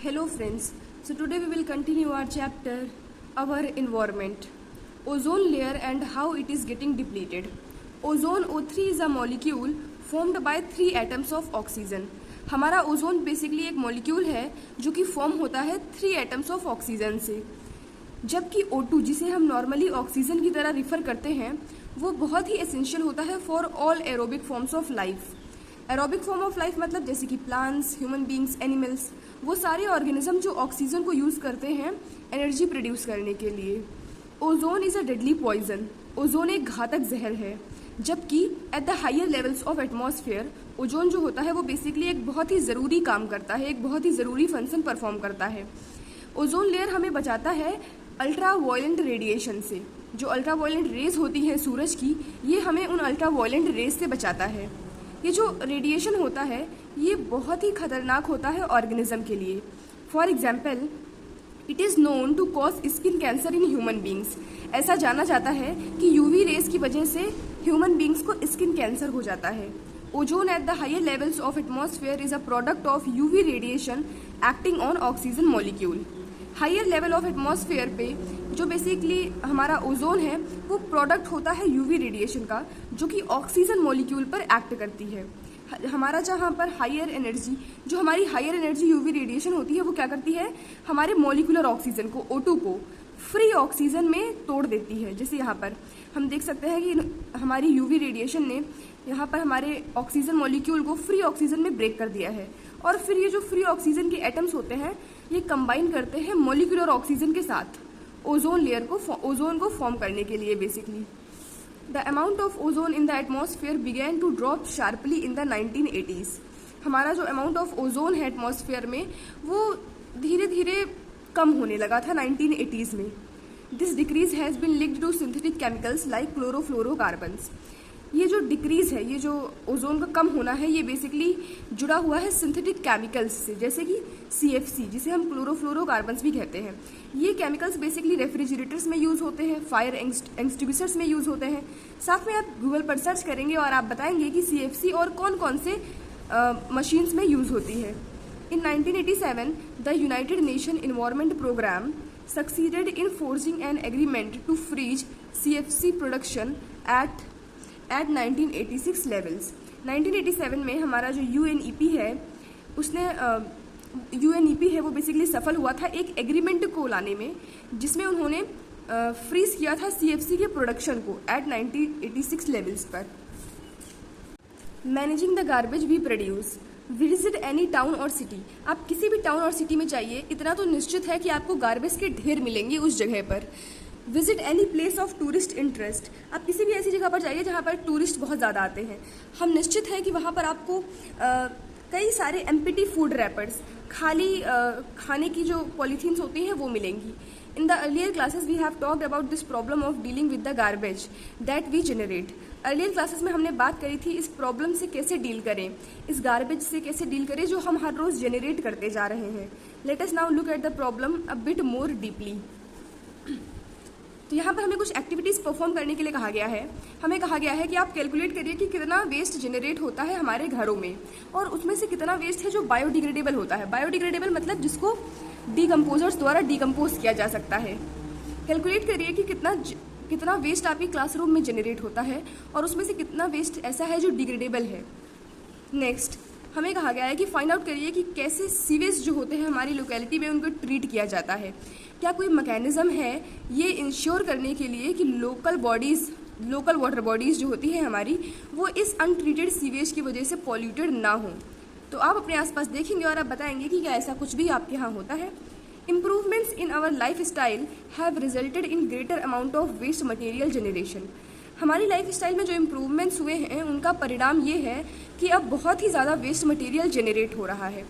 Hello friends, so today we will continue our chapter, our environment, ozone layer and how it is getting depleted. Ozone O3 is a molecule formed by 3 atoms of oxygen. हमारा ozone basically एक molecule है जो कि form होता है 3 atoms of oxygen से, जबकि O2 जिसे हम नॉर्मली ऑक्सीजन की तरह रिफर करते हैं वो बहुत ही एसेंशियल होता है for all aerobic forms of life. Aerobic form of life मतलब जैसे कि प्लांट्स, ह्यूमन बींग्स, एनिमल्स, वो सारे ऑर्गेनिज्म जो ऑक्सीजन को यूज़ करते हैं एनर्जी प्रोड्यूस करने के लिए. Ozone is a deadly poison. Ozone एक घातक जहर है, जबकि at the higher levels of atmosphere ozone जो होता है वो बेसिकली एक बहुत ही ज़रूरी काम करता है, एक बहुत ही ज़रूरी फंक्शन परफॉर्म करता है. ओजोन लेयर हमें बचाता है अल्ट्रा वायलेंट रेडिएशन से. जो अल्ट्रा वायलेंट रेज होती है सूरज की, ये हमें उन अल्ट्रा वायलेंट रेज से बचाता है. ये जो रेडिएशन होता है ये बहुत ही खतरनाक होता है ऑर्गेनिज्म के लिए. For example, it is known to cause skin cancer in human beings. ऐसा जाना जाता है कि यूवी रेज की वजह से ह्यूमन बींग्स को स्किन कैंसर हो जाता है. Ozone at the higher levels of atmosphere is a product of UV radiation acting on oxygen molecule. Higher level of atmosphere पे जो बेसिकली हमारा ओजोन है वो प्रोडक्ट होता है यूवी रेडिएशन का, जो कि ऑक्सीजन मॉलिक्यूल पर एक्ट करती है. हमारा जहाँ पर हायर एनर्जी, जो हमारी हायर एनर्जी यूवी रेडिएशन होती है वो क्या करती है, हमारे मॉलिक्यूलर ऑक्सीजन को, O2 को फ्री ऑक्सीजन में तोड़ देती है. जैसे यहाँ पर हम देख सकते हैं कि हमारी यूवी रेडिएशन ने यहाँ पर हमारे ऑक्सीजन मॉलिक्यूल को फ्री ऑक्सीजन में ब्रेक कर दिया है, और फिर ये जो फ्री ऑक्सीजन के एटम्स होते हैं ये कंबाइन करते हैं मॉलिक्यूलर ऑक्सीजन के साथ ओजोन लेयर को, ओजोन को फॉर्म करने के लिए. Basically the amount of ozone in the atmosphere began to drop sharply in the 1980s. हमारा जो अमाउंट ऑफ ओजोन है एटमॉस्फेयर में वो धीरे धीरे कम होने लगा था 1980s में. This decrease has been linked to synthetic chemicals like chlorofluorocarbons. ये जो डिक्रीज है, ये जो ओजोन का कम होना है, ये बेसिकली जुड़ा हुआ है सिंथेटिक केमिकल्स से, जैसे कि CFC जिसे हम क्लोरोफ्लोरोकार्बन्स भी कहते हैं. ये केमिकल्स बेसिकली रेफ्रिजरेटर्स में यूज़ होते हैं, फायर एक्सटिंग्विशर्स में यूज़ होते हैं. साथ में आप गूगल पर सर्च करेंगे और आप बताएंगे कि CFC और कौन कौन से मशीन्स में यूज़ होती है. In 1987, the United Nations Environment Program succeeded in forging an agreement to freeze CFC production at 1986 levels. 1987 में हमारा जो UNEP है उसने UNEP है वो बेसिकली सफल हुआ था एक एग्रीमेंट को लाने में, जिसमें उन्होंने फ्रीज किया था CFC के प्रोडक्शन को एट 1986 लेवल्स पर. Managing the garbage we produce. Visit any town और सिटी. आप किसी भी टाउन और सिटी में जाइए, इतना तो निश्चित है कि आपको गार्बेज के ढेर मिलेंगे उस जगह पर. Visit any place of tourist interest. आप किसी भी ऐसी जगह पर जाइए जहाँ पर टूरिस्ट बहुत ज़्यादा आते हैं. हम निश्चित है कि वहाँ पर आपको कई सारे एम्प्टी फूड रैपर्स, खाली खाने की जो पॉलीथीन्स होती हैं वो मिलेंगी. In the earlier classes we have talked about this problem of dealing with the garbage that we generate. Earlier classes में हमने बात करी थी इस प्रॉब्लम से कैसे डील करें, इस गार्बेज से कैसे डील करें जो हम हर रोज़ जनरेट करते जा रहे हैं. Let us now look at the problem a bit more deeply. तो यहाँ पर हमें कुछ एक्टिविटीज़ परफॉर्म करने के लिए कहा गया है. हमें कहा गया है कि आप कैलकुलेट करिए कि कितना वेस्ट जनरेट होता है हमारे घरों में, और उसमें से कितना वेस्ट है जो बायोडिग्रेडेबल होता है. बायोडिग्रेडेबल मतलब जिसको डिकम्पोजर्स द्वारा डिकम्पोज किया जा सकता है. कैलकुलेट करिए कि कितना वेस्ट आपकी क्लासरूम में जनरेट होता है और उसमें से कितना वेस्ट ऐसा है जो डिग्रेडेबल है. नेक्स्ट हमें कहा गया है कि फाइंड आउट करिए कि कैसे सीवेज जो होते हैं हमारी लोकेलिटी में उनको ट्रीट किया जाता है. क्या कोई मैकेनिज्म है ये इंश्योर करने के लिए कि लोकल वाटर बॉडीज़ जो होती हैं हमारी, वो इस अनट्रीटेड सीवेज की वजह से पॉल्यूटेड ना हो. तो आप अपने आसपास देखेंगे और आप बताएंगे कि क्या ऐसा कुछ भी आपके यहाँ होता है. Improvements in our lifestyle have resulted in greater amount of waste material generation. हमारी लाइफ स्टाइल में जो इम्प्रूवमेंट्स हुए हैं उनका परिणाम ये है कि अब बहुत ही ज़्यादा वेस्ट मटेरियल जनरेट हो रहा है.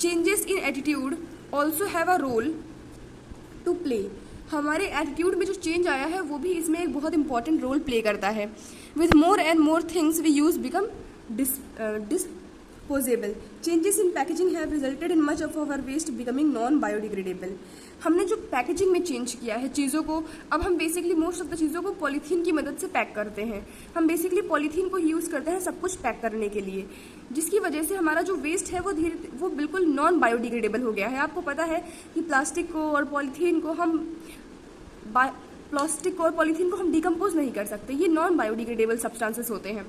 Changes in attitude also have a role to play. हमारे एटीट्यूड में जो चेंज आया है वो भी इसमें एक बहुत इंपॉर्टेंट रोल प्ले करता है. With more and more things we use become disposable. Changes in packaging have resulted in much of our waste becoming non biodegradable. हमने जो पैकेजिंग में चेंज किया है चीज़ों को, अब हम बेसिकली मोस्ट ऑफ द चीज़ों को पॉलीथीन की मदद से पैक करते हैं. हम बेसिकली पॉलीथीन को यूज़ करते हैं सब कुछ पैक करने के लिए, जिसकी वजह से हमारा जो वेस्ट है वो बिल्कुल नॉन बायोडिग्रेडेबल हो गया है। आपको पता है कि प्लास्टिक को और पॉलीथीन को हम डिकम्पोज नहीं कर सकते, ये नॉन बायोडिग्रेडेबल सब्सटेंसेस होते हैं।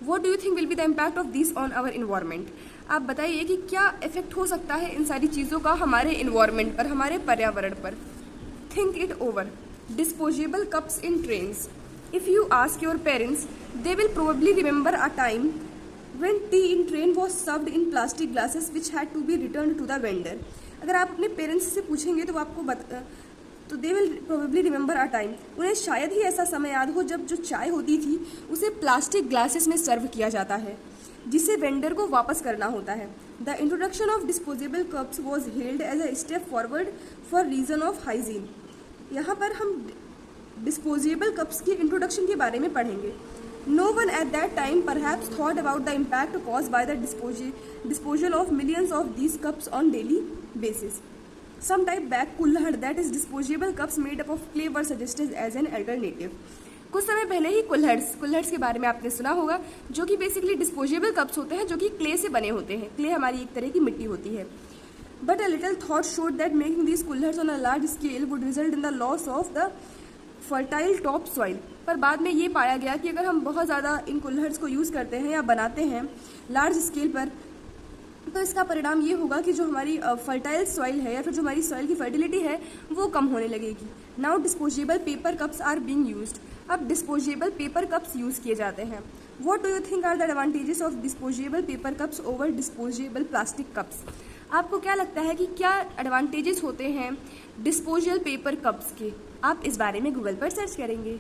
What do you think will be the impact of this on our environment? आप बताइए कि क्या इफेक्ट हो सकता है इन सारी चीज़ों का हमारे इन्वायरमेंट पर, हमारे पर्यावरण पर। Think it over. Disposable cups in trains. If you ask your parents, they will probably remember a time when tea in train was served in plastic glasses which had to be returned to the vendor। अगर आप अपने parents से पूछेंगे तो तो they will probably remember a time, उन्हें शायद ही ऐसा समय याद हो जब जो चाय होती थी उसे प्लास्टिक ग्लासेस में सर्व किया जाता है, जिसे वेंडर को वापस करना होता है। The introduction of disposable cups was held as a step forward for reason of hygiene. यहाँ पर हम डिस्पोजेबल कप्स की इंट्रोडक्शन के बारे में पढ़ेंगे। No one at that time perhaps thought about the impact caused by the disposal of millions of these cups on daily basis. Some time back, कुल्हड़, that is disposable cups made up of clay, were suggested as an alternative। कुछ समय पहले ही कुल्हड़ के बारे में आपने सुना होगा, जो कि बेसिकली डिस्पोजेबल कप्स होते हैं जो कि क्ले से बने होते हैं। क्ले हमारी एक तरह की मिट्टी होती है। But a little thought showed that making these कुल्हड़s on a large scale would result in the loss of the fertile top soil. पर बाद में ये पाया गया कि अगर हम बहुत ज़्यादा इन कुल्हड़्स को यूज़ करते हैं या बनाते हैं लार्ज स्केल पर, तो इसका परिणाम ये होगा कि जो हमारी फर्टाइल सॉइल है या फिर जो हमारी सॉइल की फर्टिलिटी है वो कम होने लगेगी। Now disposable paper cups are being used. अब डिस्पोजेबल पेपर कप्स यूज़ किए जाते हैं। What do you think are the advantages of disposable paper cups over disposable plastic cups? आपको क्या लगता है कि क्या एडवांटेजेस होते हैं डिस्पोजेबल पेपर कप्स के? आप इस बारे में गूगल पर सर्च करेंगे।